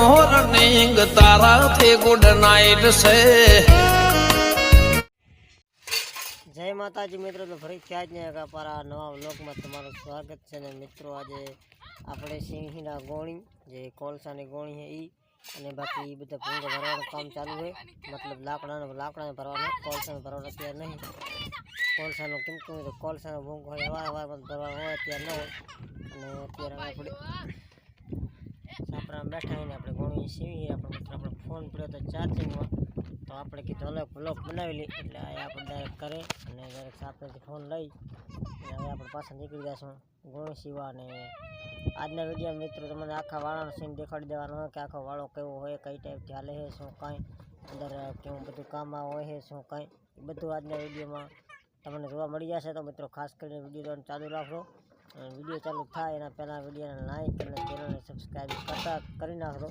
Morning તારાથી good night છે। જય માતાજી મિત્રો, તો ફરીથી આજના એક આપણા નવા વ્લોગમાં તમારું સ્વાગત છે। ને મિત્રો આજે આપણે સિંહીના ગોણી જે કોલસાની ગોણી છે એ અને બાકી બધા ભૂંગો ભરવાનું કામ ચાલુ છે। મતલબ લાકડાને ભરવાનો, કોલસાને ભરવાનો અત્યારે નહીં। કોલસાનો કેમ કે કોલસાનો ભૂંગો હોય વાર ભરવાનો હોય અત્યારે ન હોય। અને અત્યારે આપણે સાપરામાં બેઠા હોય ને આપણે ગોણી સીવી આપણે ફોન પડ્યો તો ચાર્જિંગમાં, તો આપણે કીધું અલગ બ્લોગ બનાવી લઈએ। એટલે આ આપણે ડાયરેક્ટ કરે અને ડાયરેક્ટ સાપરેથી ફોન લઈ અને હવે આપણે પાછા નીકળી જઈશું ગોણી સીવા। અને આજના વિડીયો મિત્રો તમને આખા વાળાનો સીન દેખાડી દેવાનો હોય કે આખો વાળો કેવો હોય, કઈ ટાઈપથી હાલે છે, શું કાંઈ અંદર કેવું બધું કામમાં હોય છે, શું કાંઈ બધું આજના વિડીયોમાં તમને જોવા મળી જશે। તો મિત્રો ખાસ કરીને વિડીયો ચાલુ રાખો। વિડીયો ચાલુ થાય એના પહેલાં વિડીયોને લાઈક અને ચેનલને સબસ્ક્રાઈબ કરી નાખો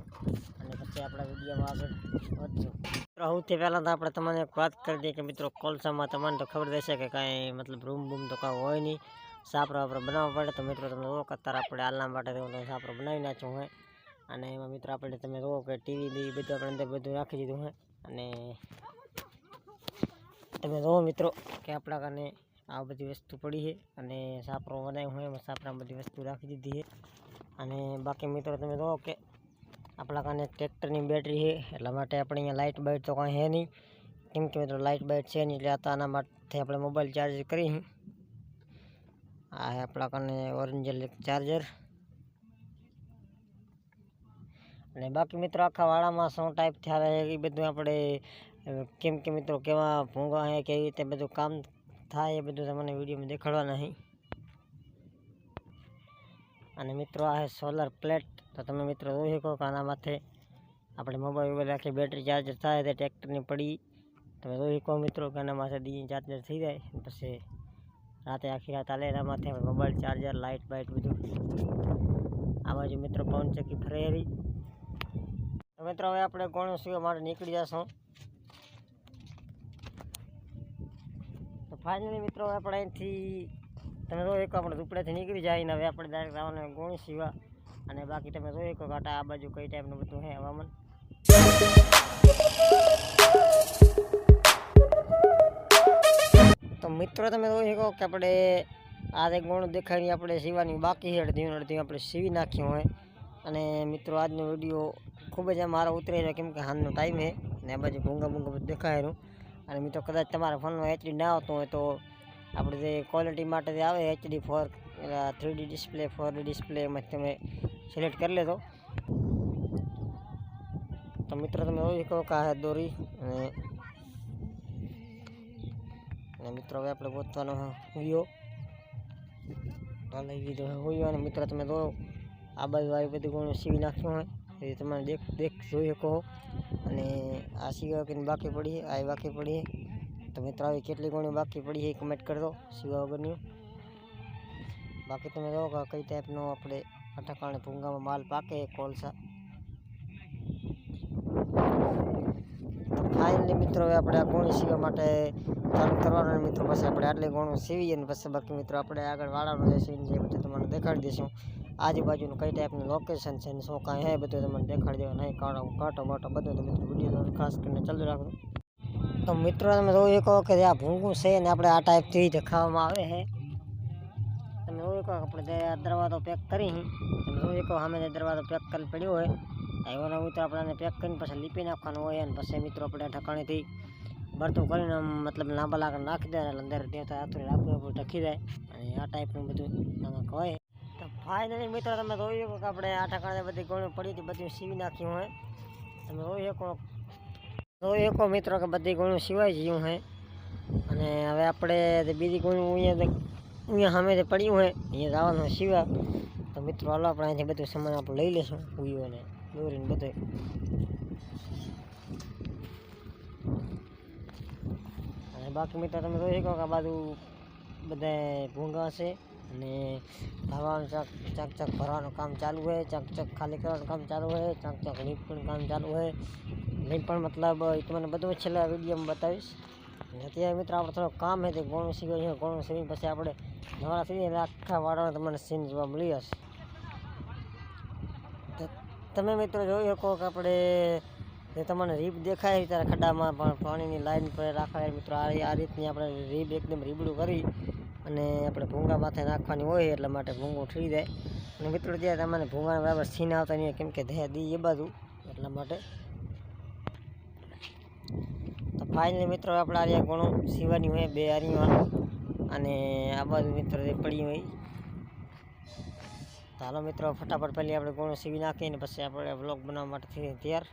અને પછી આપણા વિડીયોમાં આગળ વધશું। મિત્રો સૌથી પહેલાં તો આપણે તમને એક વાત કરી દઈએ કે મિત્રો કોલસામાં તમને તો ખબર રહેશે કે કાંઈ મતલબ રૂમ બૂમ તો કાંઈ હોય નહીં, સાપરો આપણે બનાવવા પડે। તો મિત્રો તમે જુઓ કે અત્યારે આપણે હાલના માટે સાપરો બનાવી નાખ્યો હોય અને એમાં મિત્રો આપણે તમે જુઓ કે ટીવી બી બધું આપણે અંદર બધું રાખી દીધું હોય। અને તમે જુઓ મિત્રો કે આપણા કારણે આ બધી વસ્તુ પડી છે અને સાપરો બનાવ્યો હોય એમાં સાપરામાં બધી વસ્તુ રાખી દીધી છે। અને બાકી મિત્રો તમે જુઓ કે આપણા કારણે ટ્રેક્ટરની બેટરી છે, એટલા માટે આપણે અહીંયા લાઇટ બાઇટ તો કાંઈ છે નહીં, કેમ કે મિત્રો લાઇટ બાઇટ છે નહીં, એટલે આના માટે આપણે મોબાઈલ ચાર્જ કરી। આ આપણા કારણે ઓરિજિનલ ચાર્જર। અને બાકી મિત્રો આખા વાળામાં શું ટાઈપ થયા રહે એ બધું આપણે કેમ કે મિત્રો કેવા ભૂંગા છે કેવી રીતે બધું કામ થાય એ બધું તમને વિડીયોમાં દેખાડવાના છે। અને મિત્રો આ છે સોલર પ્લેટ, તો તમે મિત્રો જોઈ શકો કે આના માથે આપણે મોબાઈલ રાખી બેટરી ચાર્જર થાય તે ટ્રેક્ટરની પડી તમે જોઈ શકો મિત્રો કે આના માથે ડી ચાર્જર થઈ જાય, પછી રાતે આખી રાત હાલે એના માથે આપણે મોબાઈલ ચાર્જર લાઇટ બાઇટ બધું। આ બાજુ મિત્રો પવન ચક્કી ફરેરી। તો મિત્રો હવે આપણે ગોણું સીવા માટે નીકળી જશું। તો ફાઇનલી મિત્રો આપણે અહીંથી તમે જોઈ શકો આપણે ઝૂંપડેથી નીકળી જાય ને હવે આપણે ડાયરેક્ટ આવવાનું ગોણી સીવા। અને બાકી તમે જોઈ શકો કાંટા આ બાજુ કઈ ટાઈપનું બધું છે હવામાન। તો મિત્રો તમે જોઈ શકો કે આપણે આ એક ગોણું દેખાડી આપણે સીવાની બાકી છે, અડધી આપણે સીવી નાખ્યું હોય। અને મિત્રો આજનો વિડીયો ખૂબ જ મારો ઉતરે છે કેમ કે હાલનો ટાઈમ છે અને આ બાજુ ભૂંગા બધું દેખાયેલું। અને મિત્રો કદાચ તમારા ફોનમાં એચડી ના આવતું હોય તો આપણે જે ક્વોલિટી માટે જે આવે HD 3D display 4D display એમાં તમે સિલેક્ટ કરી લેજો। તો મિત્રો તમે જોઈ શકો કે આ દોરી અને મિત્રો હવે આપણે ગોતવાનો હુયો લઈ લીધો હુયો। અને મિત્રો તમે જો આ બાજુ આવી બધી ગોણું સીવી નાખ્યું હોય એ તમે દેખ જોઈ શકો। અને આ સીવા વગરની બાકી પડી છે, આ બાકી પડી છે। તો મિત્રો આવી કેટલી ગોણી બાકી પડી છે એ કમેન્ટ કરી દો સીવા વગરની। બાકી તમે જો કે કઈ ટાઈપનો આપણે અટકાણે ભૂંગામાં માલ પાકે કોલસા। તો ફાઇનલી મિત્રો હવે આપણે આ ગોણી સીવા માટે ચાલુ કરવાનું મિત્રો, પછી આપણે આટલી ગોણું સીવીએ અને પછી બાકી મિત્રો આપણે આગળ વાળાનું જે સીન છે એ બધું તમને દેખાડી દઈશું। આજુબાજુનું કઈ ટાઈપનું લોકેશન છે ને શું કાંઈ છે બધું તમને દેખાડી દેવા નહીં, કાંટો બાટો બધું તો મિત્રો વિડીયો ખાસ કરીને ચાલુ રાખો। તો મિત્રો તમે જોઈ શકો કે આ ભૂંગું છે ને આપણે આ ટાઈપથી દેખાવામાં આવે છે। તમે જોઈ શકો આપણે દરવાજો પેક કરી, તમે જોઈ શકો સામે જે દરવાજો પેક કરી પડ્યો હોય એવાનો મિત્રો આપણે પેક કરીને પછી લીપી નાખવાનું હોય। અને પછી મિત્રો આપણે ઠકાણીથી ભરતું કરીને મતલબ લાંબા લાકડા નાખી દે એટલે અંદર ત્યાં હાથોડી રાખવું ઢકી જાય અને આ ટાઈપનું બધું આમાં હોય। તો ફાઇનલી મિત્રો તમે જોઈ શકો કે આપણે આ ઠકાણે બધી ગોળી પડી હતી બધું સીવી નાખ્યું હોય। તમે જોઈ શકો મિત્રો કે બધી ગોળું સિવાય ગયું હોય। અને હવે આપણે બીજી ગોળું અહીંયા સામે જે પડ્યું હોય અહીંયા જવાનું સિવા। તો મિત્રો હાલો આપણે અહીંથી બધું સામાન આપણે લઈ લઈશું ઉયો અને દોરીને બધું। અને બાકી મિત્રો તમે જોઈ શકો કે આ બાજુ બધા ભૂંગા છે અને ભરવાનું ચક ભરવાનું કામ ચાલુ હોય, ચક ખાલી કરવાનું કામ ચાલુ હોય, ચક લીપવાનું કામ ચાલુ હોય। લીપણ મતલબ એ તમને બધું છેલ્લા વિડીયોમાં બતાવીશ। અને અત્યારે મિત્રો આપણે થોડું કામ છે તે ગોણું સીવી ગોણું સીવી પછી આપણે નવા સીવી એટલે આખા વાળાનો તમને સીન જોવા મળી જશે। તમે મિત્રો જોઈ શકો કે આપણે જે તમને રીબ દેખાય ત્યારે ખड्डाમાં પણ પાણીની લાઈન પર રાખવા મિત્રો આ રીતની આપણે રીબ એકદમ રીબડું કરી અને આપણે ભૂંગા માથે નાખવાની હોય એટલા માટે ભૂંગું ઠરી જાય. અને મિત્રો ત્યાં તમને ભૂંગાના બરાબર સીન આવતા નહીં કેમ કે દી એ બાજુ એટલા માટે. તો ફાઇનલી મિત્રો આપણે આ ઘણું સીવાની હોય બે આરીમાં અને આ બાજુ મિત્રો જે પડી હોય. હાલો મિત્રો ફટાફટ પહેલી આપણે ઘણું સીવી નાખીને પછી આપણે વ્લોગ બનાવવા માટે થઈ તૈયાર.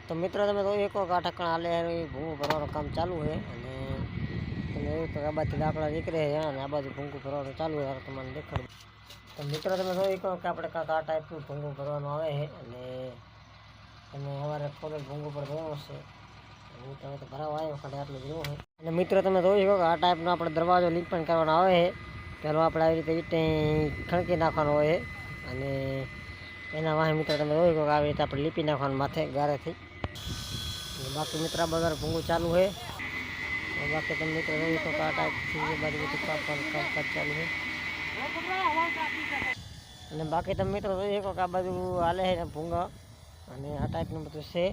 તો મિત્રો તમે જોઈ શકો કે આ ઢક્કણ હાલે ભૂંગું ભરવાનું કામ ચાલુ છે અને તમે એવું તો આ બાજુ લાકડા નીકળે છે અને આ બાજુ ભૂંગું ભરવાનું ચાલુ છે તમને દેખાડું. તો મિત્રો તમે જોઈ શકો કે આપણે કાંક આ ટાઈપનું ભૂંગું ભરવાનું આવે છે અને તમે અમારે થોડું ભૂંગું પર જોયું છે તમે તો ભરાવા આવ્યો ખાલી આટલું જોવું છે. અને મિત્રો તમે જોઈ શકો કે આ ટાઈપનો આપણે દરવાજો લીપણ કરવાનો આવે છે. પહેલો આપણે આવી રીતે ઈંટે ખણકી નાખવાનો હોય અને એના વાહે મિત્રો તમે જોઈ શકો આવી રીતે આપણે લીપી નાખવાનું માથે ગારેથી. બાકી મિત્રો આ બધા ભૂંગું ચાલુ છે. બાકી તમે મિત્રો જોઈ શકો આ ટાઈપથી બાજુ બધું કામકાજ ચાલુ છે. અને બાકી તમે મિત્રો જોઈ શકો કે આ બાજુ હાલે છે ભૂંગા અને આ ટાઈપનું બધું છે.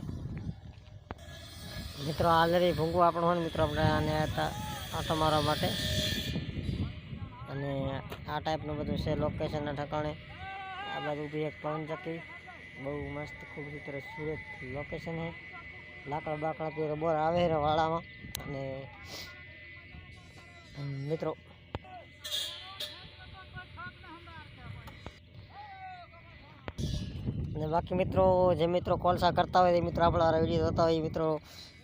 મિત્રો ઓલરેડી ભૂંગું આપણું હોય ને મિત્રો આપણે આને આટો મારવા માટે અને આ ટાઈપનું બધું છે લોકેશનના ઠકાણે. આ બાજુ બી એક પવનચક્કી બહુ મસ્ત ખૂબ સરસ સુરત લોકેશન છે. લાકડા બાકડા તો બોર આવે છે વાળામાં અને મિત્રો અને બાકી મિત્રો જે મિત્રો કોલસા કરતા હોય એ મિત્રો આપણા વિડીયો જોતા હોય એ મિત્રો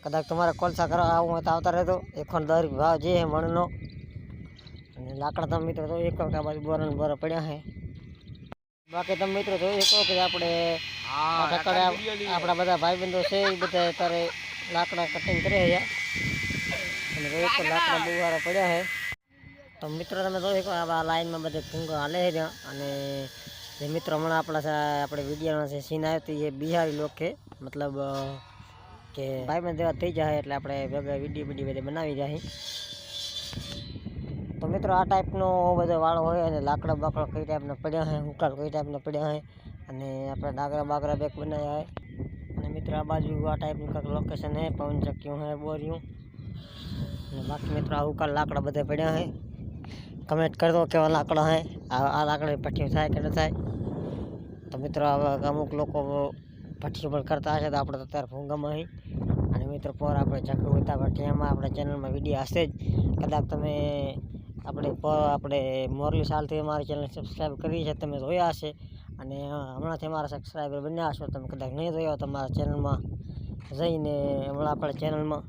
કદાચ તમારે કોલસા કરવા આવું હોય તો આવતા રહેતો. એખોન દર ભાવ જે છે મણનો અને લાકડા તમે મિત્રો જોઈ શકો કે આ બાજુ બોર પડ્યા છે. બાકી તમે મિત્રો જોઈ શકો કે આપણે આપણા બધા ભાઈબંધો છે એ બધા અત્યારે લાકડા કટિંગ કરે છે અને જોઈ શકો લાકડા બહુ સારા પડ્યા છે. તો મિત્રો તમે જોઈ શકો આ લાઈનમાં બધે ભૂંગા હાલે છે અને જે મિત્રો હમણાં આપણે વિડીયોમાં જે સીન આવ્યો હતો એ બિહારી લોક છે મતલબ કે ભાઈબંધ જેવા થઈ જાય એટલે આપણે ભેગા વિડીયો બધે બનાવી જાય. તો મિત્રો આ ટાઈપનો બધો વાળો હોય અને લાકડા બાકડા કઈ ટાઈપના પડ્યા છે હુકાલ કઈ ટાઈપના પડ્યા છે અને આપણે ડાગરા બાગરા બેગ બનાવ્યા છે. અને મિત્રો આ બાજુ આ ટાઈપનું કંઈક લોકેશન છે પવનચક્કીઓ છે બોરિયું અને બાકી મિત્રો આ હુકાલ લાકડા બધા પડ્યા છે. કમેન્ટ કરી દો કેવા લાકડા છે આ લાકડાની ભઠ્ઠીઓ થાય કે ન થાય. તો મિત્રો અમુક લોકો ભઠ્ઠીઓ પણ કરતા હશે તો આપણે તો અત્યારે ભૂંગામાં અહીં અને મિત્રો પર આપણે ઝાંખું હોતા ભઠ્ઠીયામાં આપણે ચેનલમાં વિડીયો હશે જ. કદાચ તમે આપણે મોરલી સાલથી અમારી ચેનલ સબસ્ક્રાઈબ કરી છે તમે જોયા હશે અને હમણાંથી અમારા સબસ્ક્રાઈબર બન્યા હશો તમે કદાચ નહીં જોયા તમારા ચેનલમાં જઈને હમણાં આપણે ચેનલમાં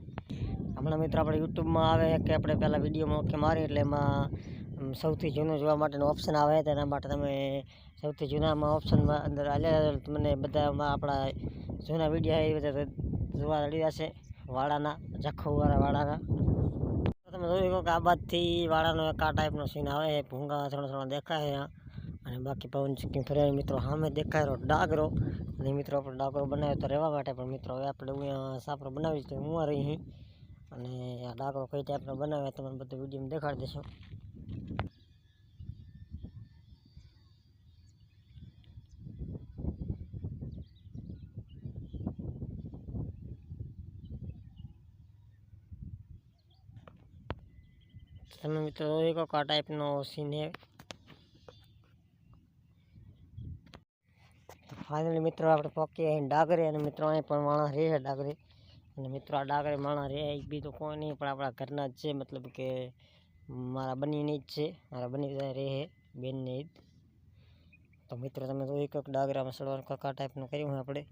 હમણાં મિત્રો આપણે યુટ્યુબમાં આવે કે આપણે પહેલાં વિડીયોમાં ઓકે મારી એટલે એમાં સૌથી જૂનું જોવા માટેનું ઓપ્શન આવે તેના માટે તમે સૌથી જૂનામાં ઓપ્શનમાં અંદર આલ્યા તમને બધામાં આપણા જૂના વિડીયો એ બધા જોવા રડી જશે વાળાના ઝાંખુવાળા વાળાના. તમે જોઈ શકો કે આ બાજથી વાળાનો એક આ ટાઈપનો સીન આવે છે ભૂંગા થોડા દેખાય અને બાકી પવનચક્કી ફર્યા મિત્રો સામે દેખાય ડાગરો અને મિત્રો આપણે ડાગરો બનાવ્યો તો રહેવા માટે પણ મિત્રો હવે આપણે અહીંયા સાપરો બનાવી તો હું રહી અહીં અને આ ડાગરો કઈ ટાઈપનો બનાવે તમને બધું વિડીયોમાં દેખાડી દઈશું. તમે મિત્રો એક આ ટાઈપનો સીન છે. ફાઇનલી મિત્રો આપણે પહોંચીએ અહીં ડાગરે અને મિત્રો અહીં પણ માણસ રહે છે ડાગરે અને મિત્રો આ ડાગરે માણસ રહે એક બી તો કોઈ નહીં પણ આપણા ઘરના જ છે મતલબ કે મારા બનીની જ છે મારા બની રહે છે બેનની જ. તો મિત્રો તમે તો એક ડાગરામાં સડવાનું કાકા ટાઈપનું કર્યું હોય આપણે.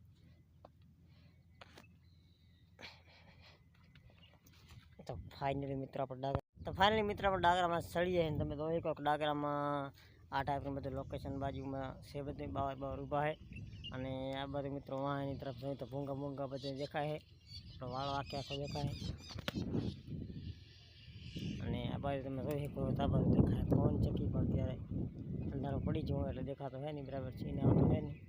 તો ફાઇનલી મિત્રો આપણે ડાગરામાં સળીએ અને તમે તો એક ડાગરામાં આ ટાઈપનું બધું લોકેશન બાજુમાં છે બધું બાર ઊભા છે અને આ બધું મિત્રો વાહની તરફ જોઈએ તો ભૂંગા બધું દેખાય છે વાળો આખો દેખાય અને આ બાજુ તમે જોઈ શકો આ બાજુ દેખાય પવનચક્કી પણ ત્યારે અંધારો પડી જવું એટલે દેખાતો હોય નહીં બરાબર સીન આવતો હોય નહીં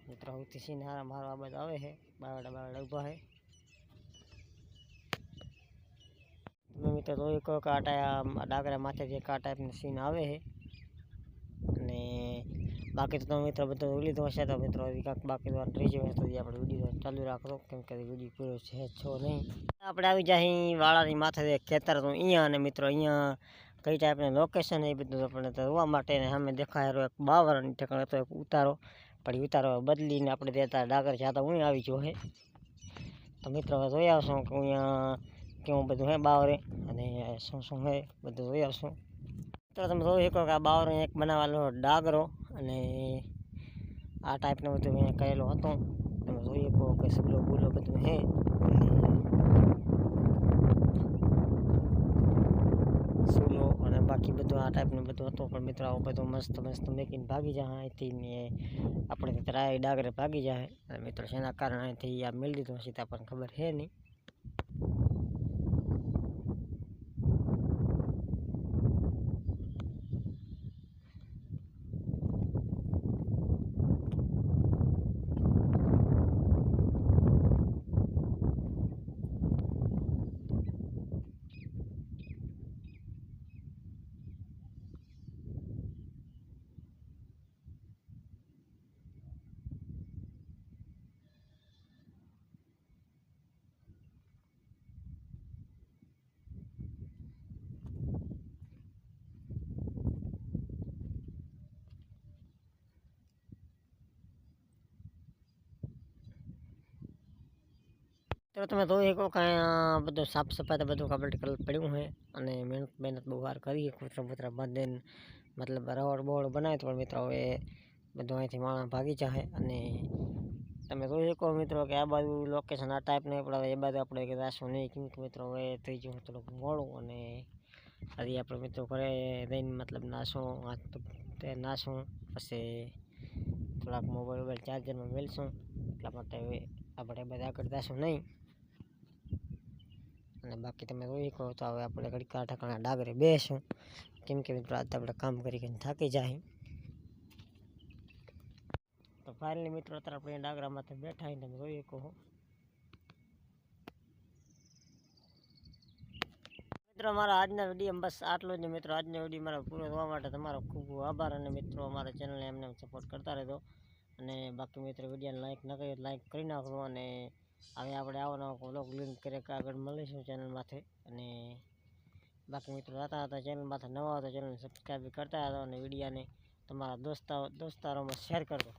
મિત્રો સૌથી સીન હારા મારો આ બાજુ આવે છે બાવડા ઊભા છે. તમે મિત્રો જોઈ કહો કે આ ડાગરા માથે જે આ ટાઈપનું સીન આવે છે અને બાકી તો તમે મિત્રો બધું જોઈ લીધું હશે તો મિત્રો હજી કાંઈક બાકી જોવાનું રહી જાય તો આપણે વિડીયો ચાલુ રાખો કેમ કે વિડીયો પૂરો છે છો નહીં. આપણે આવી જાય વાળાની માથે ખેતર તો અહીંયા અને મિત્રો અહીંયા કઈ ટાઈપની લોકેશન એ બધું આપણે તો જોવા માટે ને સામે દેખાય એક બાવરની ઠેકાણે તો એક ઉતારો પણ ઉતારો બદલીને આપણે દેતા ડાગર જાતા હું આવી ગયો હે તો મિત્રો જોઈ આવશું કે અહીંયા કેવું બધું હે બાવરે અને શું હે બધું જોઈ આવશું. તો તમે જોઈ શકો કે આ બાવરે એક બનાવેલો ડાગરો અને આ ટાઈપનું બધું મેં કરેલું હતું. તમે જોઈ શકો કે સૂલો બૂલો બધું હે સૂલો અને બાકી બધું આ ટાઈપનું બધું હતું પણ મિત્રો આવું બધું મસ્ત મેકીને ભાગી જાય અહીંથી ને આપણે ત્રાય ડાગરે ભાગી જાય અને મિત્રો શેના કારણે અહીંથી આ મેળ દીધું હશે તો આપણને ખબર છે નહીં. તો તમે જોઈ શકો કાંઈ બધું સાફ સફાઈ બધું કમ્પ્લીટ પડ્યું છે અને મહેનત બહુ વાર કરી કૂતરા બાંધીને મતલબ રવડ બોવડ બનાવી તો પણ મિત્રો હવે બધું અહીંથી માણસ ભાગી જાય અને તમે જોઈ શકો મિત્રો કે આ બાજુ લોકેશન આ ટાઈપનું આપણે એ બાજુ આપણે જાશું નહીં કેમ કે મિત્રો હવે થઈ ગયું થોડુંક મોડું અને હજી આપણે મિત્રો ઘરે જઈને મતલબ નાશું તે નાશું પછી થોડાક મોબાઈલ ચાર્જરમાં મેળશું એટલા માટે હવે આપણે બધા આગળ જશું નહીં અને બાકી તમે જોઈ શકો તો હવે આપણે ઘડી ઠેકાણા ડાગરે બેસું કેમ કે મિત્રો આજે આપણે કામ કરીને થાકી જાય. તો ફાઇનલી મિત્રો અત્યારે આપણે ડાગરામાંથી બેઠા હોય તમે જોઈ શકો મિત્રો મારા આજના વિડીયો બસ આટલો જ મિત્રો. આજનો વિડીયો મારો પૂરો થવા માટે તમારો ખૂબ ખૂબ આભાર અને મિત્રો અમારા ચેનલને એમને સપોર્ટ કરતા રહેજો અને બાકી મિત્રો વિડીયોને લાઈક ન કરીએ લાઈક કરી નાખો અને હવે આપણે આવો નવો વ્લોગ લિંક કરી આગળ મળીશું ચેનલમાંથી અને બાકી મિત્રો હતા ચેનલમાંથી નવા હોય તો ચેનલને સબસ્ક્રાઈબ કરતા હતા અને વિડીયોને તમારા દોસ્તારોમાં શેર કરજો.